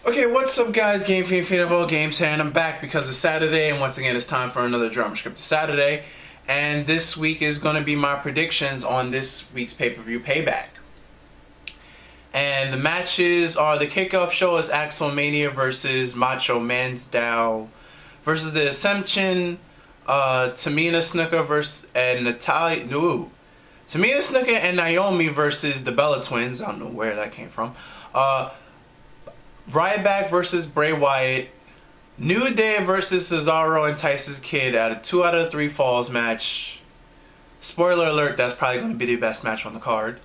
Okay, what's up, guys? Game Fan of all games here, and I'm back because it's Saturday, and once again, it's time for another Drama Script Saturday. And this week is going to be my predictions on this week's pay-per-view Payback. And the matches are the kickoff show is Axelmania versus Macho Man's Dow versus the Ascension, Tamina Snuka versus and Natalia. No, Tamina Snuka and Naomi versus the Bella Twins. I don't know where that came from. Ryback versus Bray Wyatt, New Day versus Cesaro and Tyson Kidd at a 2 out of 3 falls match. Spoiler alert, that's probably going to be the best match on the card.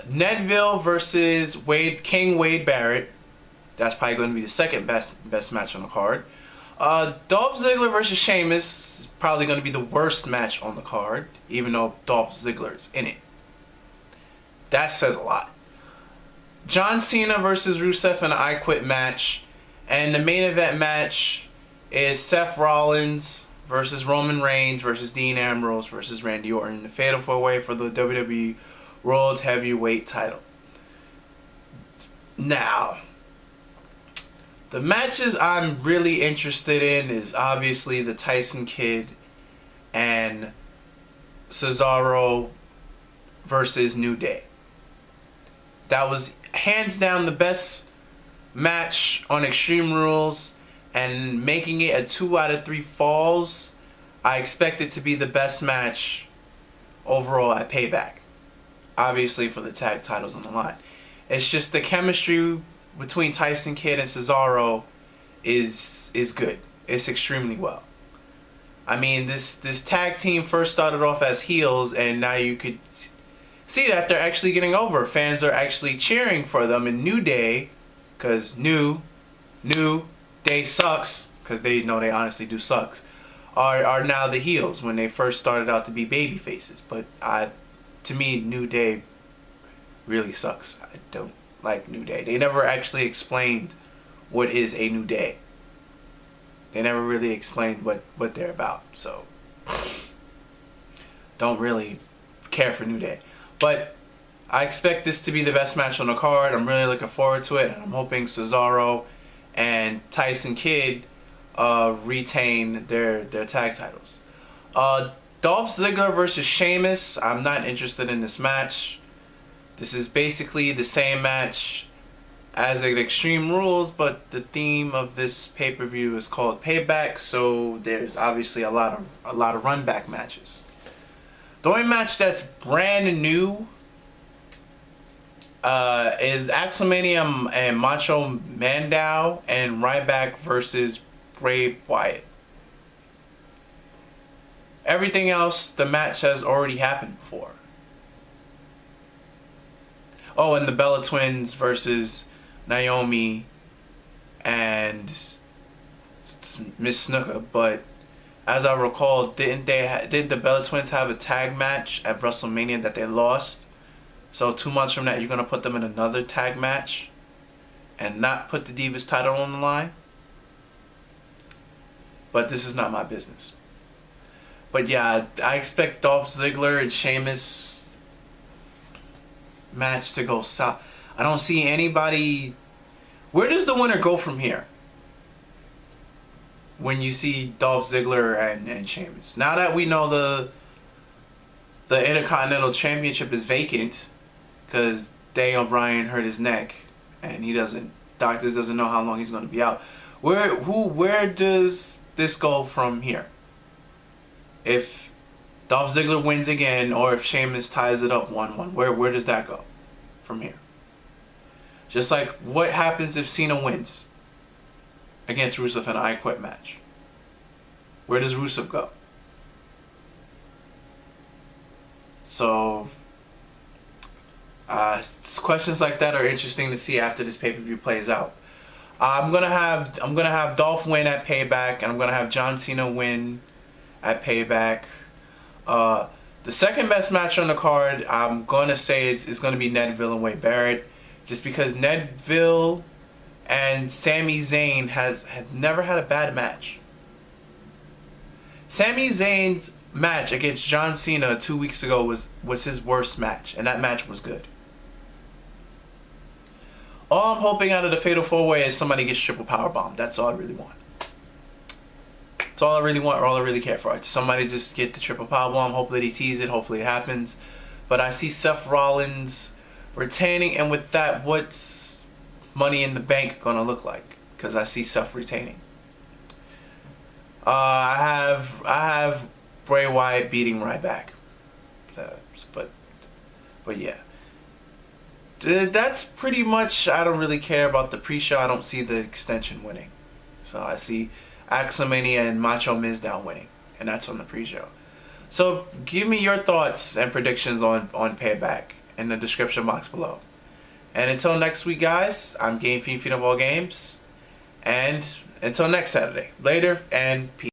Nedville versus Wade Barrett. That's probably going to be the second best match on the card. Dolph Ziggler versus Sheamus is probably going to be the worst match on the card, even though Dolph Ziggler's in it. That says a lot. John Cena versus Rusev in an I Quit match. And the main event match is Seth Rollins versus Roman Reigns versus Dean Ambrose versus Randy Orton. The fatal 4-way for the WWE World Heavyweight title. Now, the matches I'm really interested in is obviously the Tyson Kidd and Cesaro versus New Day. That was hands down the best match on Extreme Rules, and making it a 2 out of 3 falls, I expect it to be the best match overall at Payback. Obviously for the tag titles on the line. It's just the chemistry between Tyson Kidd and Cesaro is good. It's extremely well. I mean, this tag team first started off as heels, and now you could see that they're actually getting over. Fans are actually cheering for them. In New Day, because New Day sucks, because they know they honestly do sucks, are now the heels when they first started out to be baby faces. But to me, New Day really sucks. I don't like New Day. They never actually explained what is a New Day. They never really explained what they're about. So, don't really care for New Day. But I expect this to be the best match on the card. I'm really looking forward to it. And I'm hoping Cesaro and Tyson Kidd retain their tag titles. Dolph Ziggler versus Sheamus. I'm not interested in this match. This is basically the same match as at Extreme Rules, but the theme of this pay-per-view is called Payback, so there's obviously a lot of run-back matches. The only match that's brand new is Axelmania and Macho Mandow and Ryback versus Bray Wyatt. Everything else, the match has already happened before. Oh, and the Bella Twins versus Naomi and Miss Snuka. But as I recall, didn't the Bella Twins have a tag match at WrestleMania that they lost? So 2 months from that, you're gonna put them in another tag match and not put the Divas title on the line? But this is not my business. But yeah, I expect Dolph Ziggler and Sheamus match to go south. I don't see anybody. Where does the winner go from here? When you see Dolph Ziggler and Sheamus. Now that we know the Intercontinental Championship is vacant because Daniel Bryan hurt his neck and doctors doesn't know how long he's going to be out. Where does this go from here? If Dolph Ziggler wins again, or if Sheamus ties it up 1-1, where does that go from here? Just like, what happens if Cena wins against Rusev in an I Quit match? Where does Rusev go? So, questions like that are interesting to see after this pay-per-view plays out. I'm gonna have Dolph win at Payback, and I'm gonna have John Cena win at Payback. The second best match on the card, I'm gonna say it's gonna be Nedville and Wade Barrett, just because Nedville and Sami Zayn have never had a bad match. Sami Zayn's match against John Cena 2 weeks ago was his worst match, and that match was good. All I'm hoping out of the Fatal 4-Way is somebody gets triple power bomb. That's all I really want. That's all I really want, or all I really care for. Somebody just get the triple power bomb. Hopefully they tease it. Hopefully it happens. But I see Seth Rollins retaining, and with that, what's Money in the Bank gonna look like? Because I see Seth retaining. I have Bray Wyatt beating Ryback. But yeah. That's pretty much. I don't really care about the pre-show. I don't see the extension winning. So I see Axelmania and Macho Miz down winning. And that's on the pre-show. So give me your thoughts and predictions on Payback in the description box below. And until next week, guys, I'm Game Fiend of all games. And until next Saturday. Later and peace.